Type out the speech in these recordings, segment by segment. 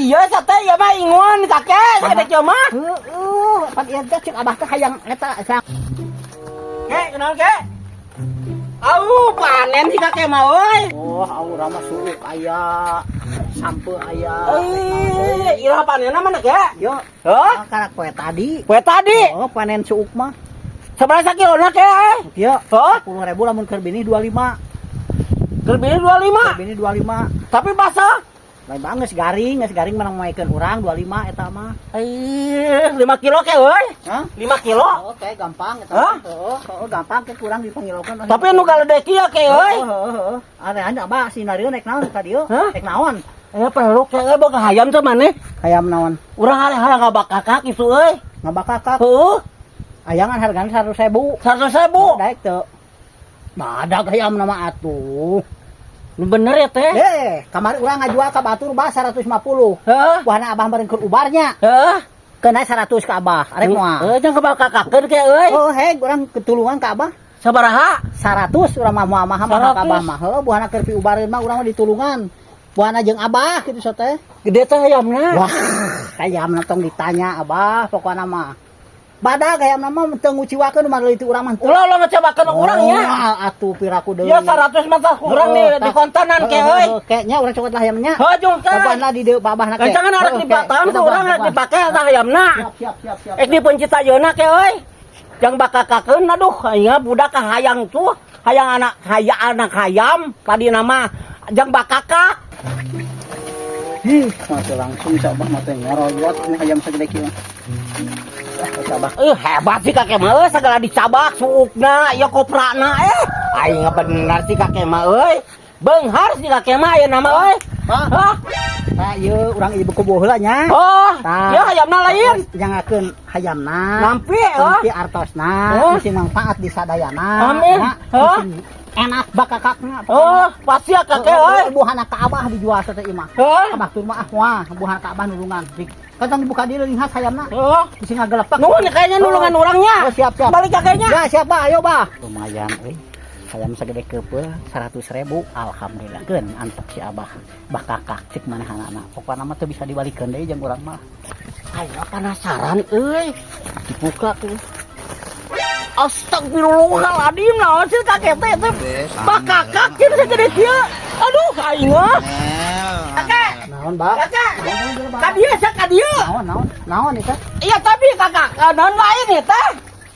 kieu teh ya mah ingon kakek sagede kieu mah. Pan ieu teh cek abah teh hayang eta sang. Kek kenal kek? Au panen si kakek mah euy. Oh, aura mah suuk aya, sampe aya. Iraha panenna mana kek? Yo, Hah? karak poe tadi. Poe tadi. Oh, panen suuk mah. Sabaraha kilona kek? Yo, Hah? 10.000 lamun keur bini 25. Keur bini 25. Bini 25. Tapi basah. Lain banget geus garing menang maikeun urang 25 eta mah. 5 kilo kek euy. Hah? 5 kilo. Oke, gampang eta. Hah? Heeh, gampang ke kurang dipanggilkeun. Tapi nu galedek ieu kek euy. Heeh. Ada abah sinario naik naon ka dieu? Hah? Naik naon? Peluk kek euy boga hayam teh maneh. Hayam naon? Urang hare-hare ngabakakak kitu euy. Ngabakakak. Heuh. Ayangan hargana 100.000. 100.000. Daek teu. Badag hayam nama atuh. Nu bener ya teh. Kamari urang ngajual ka batur bah 150. Heeh. Wahana abah meureun keur ubarnya. Heeh. Kena 100 ka abah. Arek moal. Jangan kebakakakeun kek euy. Oh, heg urang ketulungan ka abah. Sabaraha? 100 urang mah moal mah ka abah mah. Heuh, buahna keur piubareun mah urang mah ditulungan. Buahna jeung abah kitu so teh. Gede teh hayamna. Wah, hayamna tong ditanya abah pokona mah. Badag hayamna mah teu nguciwakeun mah leuwih urang mah. Ulah ngecebakeun urang nya. Atuh piraku deui. Ya 100 mah tah urang di kontanan kek euy. Kayaknya urang cokot lah hayamnya. Heuh kek. Pokona di dieu babahna kek. Jangan arek dipatahan ku urang dipake tah hayamna. Siap. Ek dipencit ayeuna kek euy. Jang bakakakeun aduh aya budak hayang tuh. Hayang anak hayam tadi nama jang bakakak. Masih langsung sabah mah teh ngoroyot ini hayam sagede kieu. Sabah. Hebat sih kakek mah segala dicabak suukna ya koprana aing bener sih kakek mah euy. Beunghar sih kakek mah aya nama euy. Hah? Nah, ieu urang ieu kubu heula nya. Oh, ya hayamna lain. Jangakeun hayamna. Nampi Nampi artosna, misi manfaat di sadayana. Amin. Hah? Enak bakakakna. Oh, pasti ya kakek euy. Buahana ka abah dijual teh imah. Hah? Abah tur mah wah, buahana ka abah nulungan. Kadang dibuka di leuwih hayamna. Oh, Bisi ngagelepak. nuhun kayaknya nulungan orangnya. Oh, siap. Balik kakeknya. Ya, siap, Bah. Ayo, Bah. Lumayan, euy. Hayam sagede keupeuh 100.000. Alhamdulillah. Keun antep si abah. Bakakak cik manahanana. Pokona mah teu bisa dibalikeun deui jeung urang mah. Ayo penasaran euy. Dibuka tuh. Astagfirullahaladzim, naon sih kakek teh bakakak kieu segede kieu. Aduh, aing mah. Kakek, Naon, Bah? kakek. Ka dieu sak ka dieu. Naon eta? Iya tapi kakak, naon lain eta?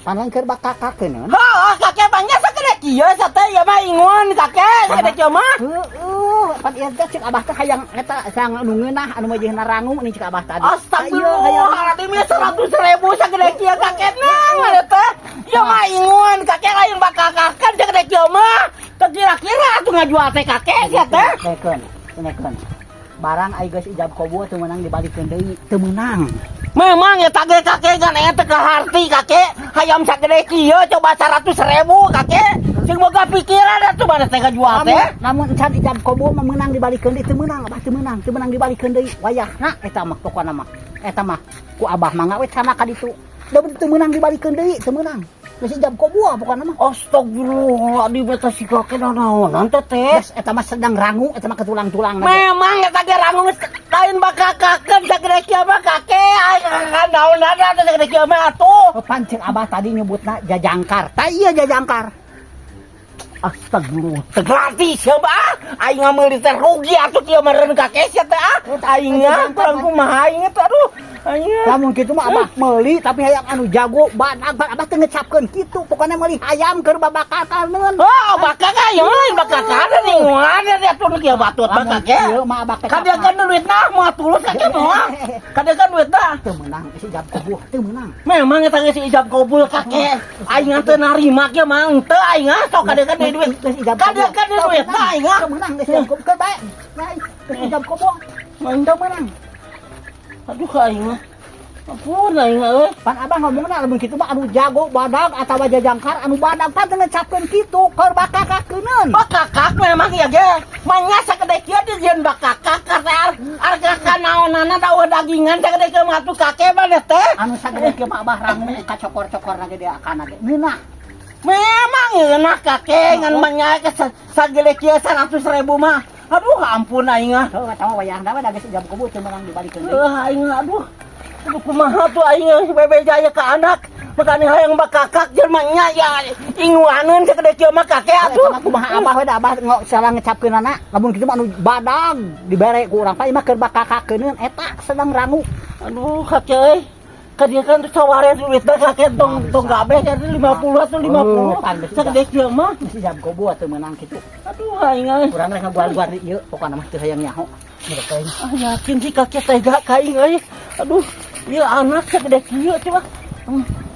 Panon keur bakakakeun naon? Heuh, kakek banyak segede kieu teh ya mah ingon kakek segede kieu mah. Pan ieu teh cek abah teh hayang eta sang anu ngeunah anu majehna rangu ini cek abah tadi. Astagfirullahaladzim, 100.000 segede kieu kakek nang eta. Ya mah ingon kakek lain bakakakan segede kieu mah. Kira-kira atuh ngajual teh kakek sia teh. Tenekeun. Barang ai geus ijab qabul teu meunang dibalikeun deui, teu meunang. Memang ya tage kakek kan ente ke harti kakek hayam sagede kieu coba 100.000 kakek sing boga pikiran atuh mana teh jual teh. Namun can ijab qabul mah meunang dibalikeun deui teu meunang, abah teu meunang dibalikeun deui. Wayahna eta mah pokona mah. Eta mah ku abah mah ngawe sana ka ditu. Teu meunang dibalikeun deui, teu meunang. Geus ijab qabul pokona mah. Astagfirullahaladzim eta si kakek naonan teh teh. Yes, eta mah sedang rangu, eta mah ketulang-tulang. Memang eta ge rangung lain bakakakeun sagede kieu mah kakek aya naonan atuh sagede kieu mah atuh. Pancing abah tadi nyebutna jajangkar. Tah iya jajangkar. Astagfirullah, teu gratis ya bah. Aing meuli teh rugi atuh kieu meureun kakek sia teh aing kurang kumaha aing teh aduh. Lamun kitu mah abah meuli tapi hayam anu jago badag abah teu ngecapkeun kitu. Pokona meuli hayam keur babakakeun. Oh, bakak aya lain bakak ada nih ngade atuh kieu batut bakak ge. Ieu mah abah teh Kadekan duitna moal tulus kakek moal. Kadekan duitna teu meunang si ijab qabul teu meunang. memang eta geus ijab qabul kakek. Aing teu narima ge mang teu aing sok kadekan duit. Kadekan duitna aing teu meunang geus ijab qabul keur bae. Geus ijab qabul. Teu meunang. Aduh aing mah. Ampun aing euy. Pan abah ngomongna lamun kitu mah anu jago badag atawa jajangkar anu badag teh ngecapkeun kitu keur bakakakeun. Bakakak memang ya ge. Manya sagede kieu dijieun bakakak karena harga kanaonana daun dagingan sagede kieu mah atuh kakek mah teh. Anu sagede kieu mah abah rangu kacokor-cokorna ge dia akana ge. Ngeunah. Memang enak kakek ngan manya ke sagede kieu 100.000 mah. Aduh ampun aing ah. Heuh eta mah wayah da geus jam kobo teu menang dibalikeun deui. Aing aduh. Aduh kumaha tuh aing si bebeja aya ka anak. Makanya hayang bakakak jelema nya ya inguaneun ka gede kieu mah kakek atuh. Eta kumaha abah we da abah sareng ngecapkeun anak. Lamun kitu mah anu badag dibere ku urang ieu mah keur bakakakeuneun eta sedang rangu. Aduh kakek euy. Ka dia kan saware duit da kakek tong gabe kan 50 atau 50. Sagede kieu mah Si jam kobo teu menang kitu. aduh aing euy. Urang rek ngabual-bual di ieu pokona mah teu hayang nyaho. Mereka ini. Yakin sih kakek tega ka aing euy. Aduh, ieu anak sagede kieu coba.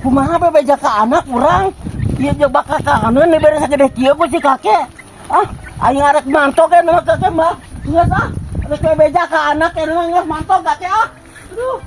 Kumaha bebeja ka anak urang? Ieu jeung bakakaneun dibere sagede kieu ku si kakek. Ah, aing arek mantok kan mah kakek mah. Geus ah, rek bebeja ka anak anu geus mantok kakek ah. Aduh.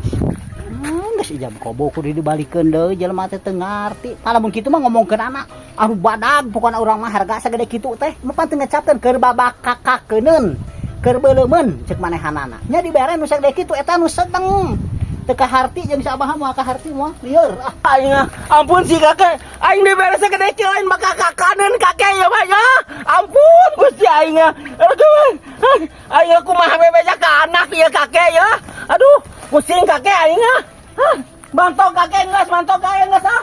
Geus ijam kobo kudu dibalikeun deui jelema teh teu ngarti. Lamun kitu mah ngomongkeun anak anu badag pokona urang mah harga sagede kitu teh mah panteu ngecapkeun keur babakakakeuneun. Keur beuleumeun ceuk manehanana. Nya dibere nu sagede kitu eta nu sedeng. Teu kaharti jeung sabaha moal kaharti moal lieur. Aing ampun si kakek, aing dibere sagede kieu lain bakakakaneun kakek ya mah ya. Ampun Gusti aing. Aduh. Aing kumaha bebeja ka anak ieu kakek ya. Aduh, pusing kakek aing ah. Bantok kakek geus, bantok kakek geus ah.